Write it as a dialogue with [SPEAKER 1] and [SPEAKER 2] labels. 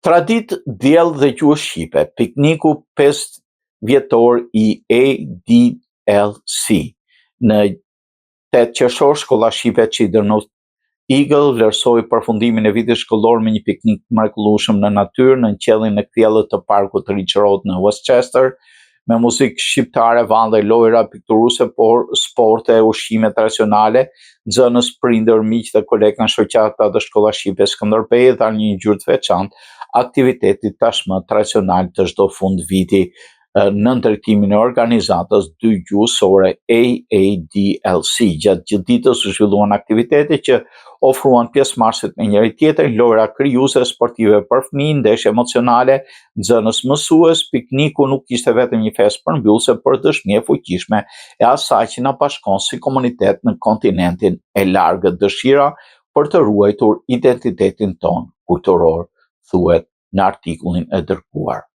[SPEAKER 1] Tradit Diell dhe Gjuhë Shqipe, pikniku 5 vjetor i ADLC. Në 8 qershor, Shkolla Shqipe Children's Eagle vlerësoi përfundimin e vitit shkollor me një piknik të mrekullueshëm në natyrë në qiellin e kthiellët të parkut Ridge Road në Westchester, me muzikë shqiptare, vande, lojra pikturuese, por sporte, ushqime tradicionale, nxënës, prindër, miq dhe kolegë nga shoqata dhe Shkolla Shqipe Skënderbej dhan një ngjyrë të veçantë aktivitetit tashmë tradicional të çdo fund viti në ndërtimin e organizatës dygjuesore AADLC. Gjatë gjithë ditës u zhvilluan aktivitete që ofruan pjesëmarrësit me njëri tjetrin, lojra krijuese, sportive për fëmijë, ndeshje emocionale, nxënës mësues. Pikniku nuk ishte vetëm një festë përmbyllëse, por dëshmi e fuqishme e asaj që na bashkon si komunitet në kontinentin e largët, dëshira për të ruajtur identitetin ton kulturor, thuhet në artikullin e dërguar.